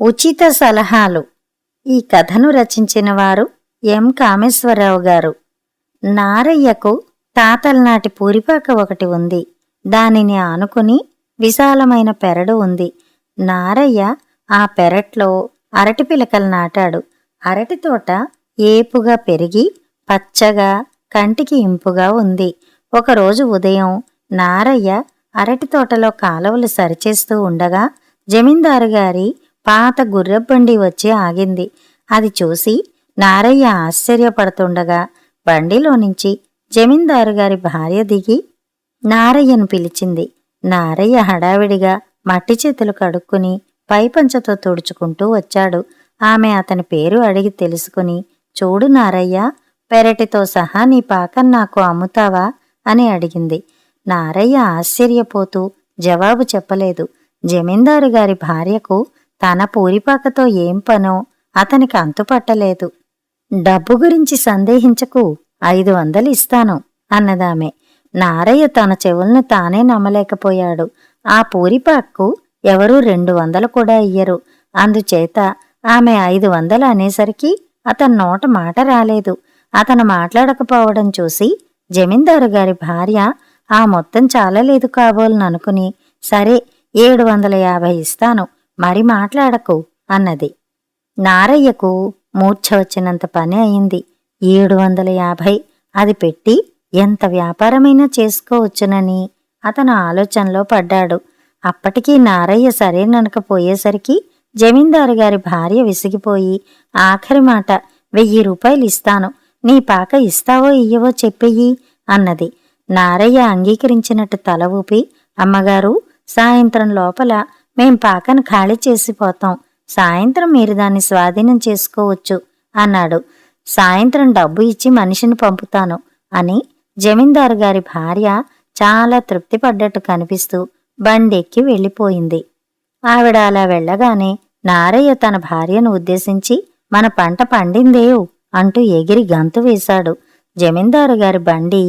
ఉచిత సలహాలు. ఈ కథను రచించిన వారు ఎం కామేశ్వరరావు గారు. నారయ్యకు తాతలనాటి పూరిపాక ఒకటి ఉంది. దానిని ఆనుకుని విశాలమైన పెరడు ఉంది. నారయ్య ఆ పెరట్లో అరటి పిలకలు నాటాడు. అరటి తోట ఏపుగా పెరిగి పచ్చగా కంటికి ఇంపుగా ఉంది. ఒకరోజు ఉదయం నారయ్య అరటి తోటలో కాలువలు సరిచేస్తూ ఉండగా జమీందారు గారి పాత గుర్రబండి వచ్చి ఆగింది. అది చూసి నారయ్య ఆశ్చర్యపడుతుండగా బండిలో నుంచి జమీందారు గారి భార్య దిగి నారయ్యను పిలిచింది. నారయ్య హడావిడిగా మట్టి చేతులు కడుక్కుని పైపంచతో తుడుచుకుంటూ వచ్చాడు. ఆమె అతని పేరు అడిగి తెలుసుకుని, చూడు నారయ్య, పెరటితో సహా నీ పాకను నాకు అమ్ముతావా అని అడిగింది. నారయ్య ఆశ్చర్యపోతూ జవాబు చెప్పలేదు. జమీందారు గారి భార్యకు తన పూరిపాకతో ఏం పనో అతనికి అంతుపట్టలేదు. డబ్బు గురించి సందేహించకు, 500 ఇస్తాను అన్నదామె. నారయ్య తన చెవులను తానే నమ్మలేకపోయాడు. ఆ పూరిపాక్కు ఎవరూ 200 కూడా ఇయ్యరు. అందుచేత ఆమె 500 అనేసరికి అతని నోట మాట రాలేదు. అతను మాట్లాడకపోవడం చూసి జమీందారు గారి భార్య ఆ మొత్తం చాలలేదు కాబోలననుకుని, సరే 750 ఇస్తాను, మరి మాట్లాడకు అన్నది. నారయ్యకు మూర్ఛ వచ్చినంత పని అయింది. 750 అది పెట్టి ఎంత వ్యాపారమైనా చేసుకోవచ్చునని అతను ఆలోచనలో పడ్డాడు. అప్పటికీ నారయ్య సరేననకపోయేసరికి జమీందారు గారి భార్య విసిగిపోయి ఆఖరి మాట 1000 రూపాయలు ఇస్తాను, నీ పాక ఇస్తావో ఇయ్యవో చెప్పెయ్యి అన్నది. నారయ్య అంగీకరించినట్టు తల ఊపి, అమ్మగారు, సాయంత్రం లోపల మేం పాకను ఖాళీ చేసిపోతాం. సాయంత్రం మీరు దాన్ని స్వాధీనం చేసుకోవచ్చు అన్నాడు. సాయంత్రం డబ్బు ఇచ్చి మనిషిని పంపుతాను అని జమీందారు గారి భార్య చాలా తృప్తిపడ్డట్టు కనిపిస్తూ బండెక్కి వెళ్ళిపోయింది. ఆవిడ అలా వెళ్ళగానే నారయ్య తన భార్యను ఉద్దేశించి, మన పంట పండిందేవు అంటూ ఎగిరి గంతు వేశాడు. జమీందారు గారి బండి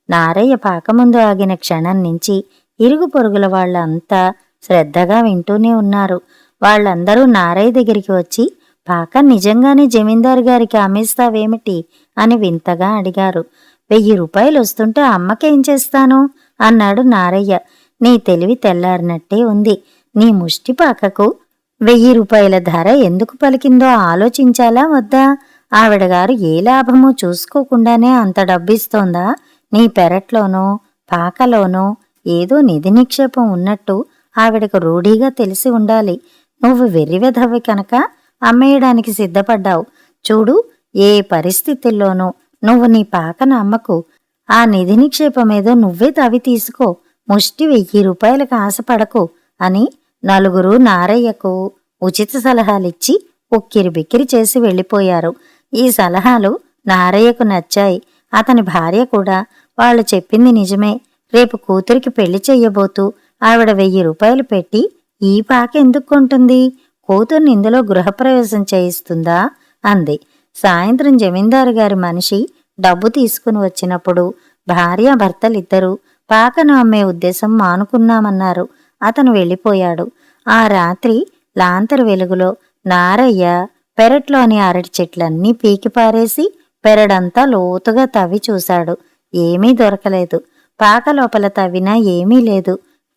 నారయ్య పాక ముందు ఆగిన క్షణం నుంచి ఇరుగు పొరుగుల వాళ్ళంతా శ్రద్ధగా వింటూనే ఉన్నారు. వాళ్ళందరూ నారయ్య దగ్గరికి వచ్చి, పాక నిజంగానే జమీందారు గారికి అమ్మేస్తావేమిటి అని వింతగా అడిగారు. 1000 రూపాయలు వస్తుంటే అమ్మకేం చేస్తాను అన్నాడు నారయ్య. నీ తెలివి తెల్లారినట్టే ఉంది. నీ ముష్టి పాకకు 1000 రూపాయల ధర ఎందుకు పలికిందో ఆలోచించాలా వద్దా? ఆవిడగారు ఏ లాభమూ చూసుకోకుండానే అంత డబ్బిస్తోందా? నీ పెరట్లోనో పాకలోనో ఏదో నిధి నిక్షేపం ఉన్నట్టు ఆవిడకు రూఢీగా తెలిసి ఉండాలి. నువ్వు వెర్రివెధవి కనుక అమ్మేయడానికి సిద్ధపడ్డావు. చూడు, ఏ పరిస్థితుల్లోనూ నువ్వు నీ పాకను అమ్మకు. ఆ నిధి నిక్షేపమేదో నువ్వే తవి తీసుకో. ముష్టి 1000 రూపాయలకు ఆశపడకు అని నలుగురు నారయ్యకు ఉచిత సలహాలిచ్చి ఉక్కిరి బిక్కిరి చేసి వెళ్ళిపోయారు. ఈ సలహాలు నారయ్యకు నచ్చాయి. అతని భార్య కూడా వాళ్ళు చెప్పింది నిజమే. రేపు కూతురికి పెళ్లి చెయ్యబోతూ ఆవిడ 1000 రూపాయలు పెట్టి ఈ పాక ఎందుకు కొంటుంది? కూతుర్ని ఇందులో గృహప్రవేశం చేయిస్తుందా అంది. సాయంత్రం జమీందారు గారి మనిషి డబ్బు తీసుకుని వచ్చినప్పుడు భార్యాభర్తలిద్దరూ పాకను అమ్మే ఉద్దేశం మానుకున్నామన్నారు. అతను వెళ్ళిపోయాడు. ఆ రాత్రి లాంతరు వెలుగులో నారయ్య పెరట్లోని అరటి చెట్లన్నీ పీకిపారేసి పెరడంతా లోతుగా తవ్వి చూశాడు. ఏమీ దొరకలేదు. పాక లోపల తవ్వినా ఏమీ లేదు.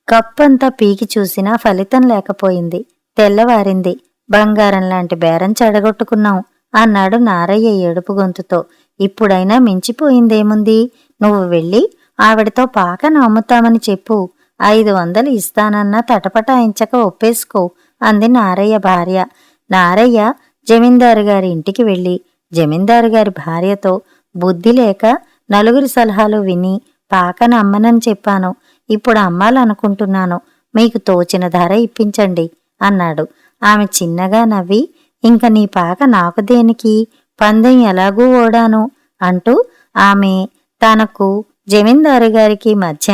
కప్పంతా పీకి చూసినా ఫలితం లేకపోయింది. తెల్లవారింది. బంగారం లాంటి బేరం చెడగొట్టుకున్నాం అన్నాడు నారయ్య ఏడుపు గొంతుతో. ఇప్పుడైనా మించిపోయిందేముంది? నువ్వు వెళ్ళి ఆవిడతో పాకను అమ్ముతామని చెప్పు. 500 ఇస్తానన్నా తటపటాయించక ఒప్పేసుకో అంది నారయ్య భార్య. నారయ్య జమీందారు గారి ఇంటికి వెళ్ళి జమీందారు గారి భార్యతో, బుద్ధి లేక నలుగురి సలహాలు విని పాకను అమ్మనని చెప్పాను. ఇప్పుడు అమ్మాలనుకుంటున్నాను. మీకు తోచిన ధర ఇప్పించండి అన్నాడు. ఆమె చిన్నగా నవ్వి, ఇంక నీ పాక నాకు దేనికి? పందెం ఎలాగూ ఓడాను అంటూ ఆమె తనకు జమీందారు గారికి మధ్య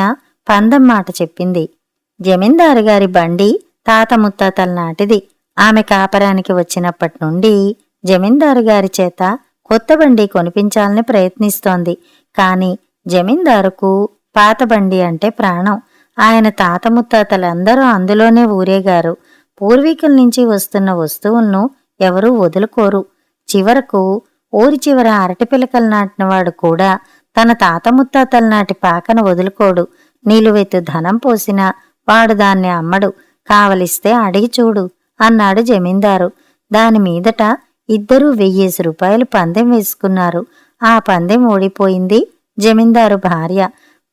పందెం మాట చెప్పింది. జమీందారు గారి బండి తాత ముత్తాతల నాటిది. ఆమె కాపరానికి వచ్చినప్పటి నుండి జమీందారు గారి చేత కొత్త బండి కొనిపించాలని ప్రయత్నిస్తోంది. కాని జమీందారుకు పాత బండి అంటే ప్రాణం. ఆయన తాత ముత్తాతలందరూ అందులోనే ఊరేగారు. పూర్వీకుల నుంచి వస్తున్న వస్తువులను ఎవరూ వదులుకోరు. చివరకు ఊరి చివర అరటిపిలకలు నాటినవాడు కూడా తన తాత ముత్తాతల నాటి పాకను వదులుకోడు. నిలువెత్తు ధనం పోసినా వాడు దాన్ని అమ్మడు. కావలిస్తే అడిగి చూడు అన్నాడు జమీందారు. దాని మీదట ఇద్దరూ 1000 రూపాయలు పందెం వేసుకున్నారు. ఆ పందెం ఓడిపోయింది జమీందారు భార్య.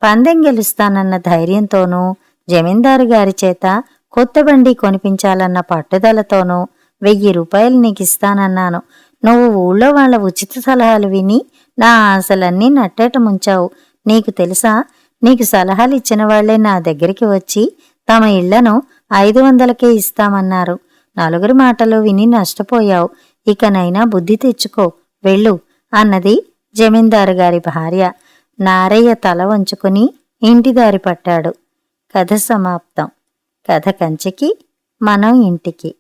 పందెం గెలుస్తానన్న ధైర్యంతోనూ, జమీందారు గారి చేత కొత్త బండి కొనిపించాలన్న పట్టుదలతోనూ 1000 రూపాయలు నీకిస్తానన్నాను. నువ్వు ఊళ్ళో వాళ్ల ఉచిత సలహాలు విని నా ఆశలన్నీ నట్టేట ముంచావు. నీకు తెలుసా, నీకు సలహాలు ఇచ్చిన వాళ్లే నా దగ్గరికి వచ్చి తమ ఇళ్లను 500కే ఇస్తామన్నారు. నలుగురి మాటలు విని నష్టపోయావు. ఇకనైనా బుద్ధి తెచ్చుకో, వెళ్ళు అన్నది జమీందారు గారి భార్య. నారయ్య తల వంచుకుని ఇంటిదారి పట్టాడు. కథ సమాప్తం. కథ కంచికి, మనం ఇంటికి.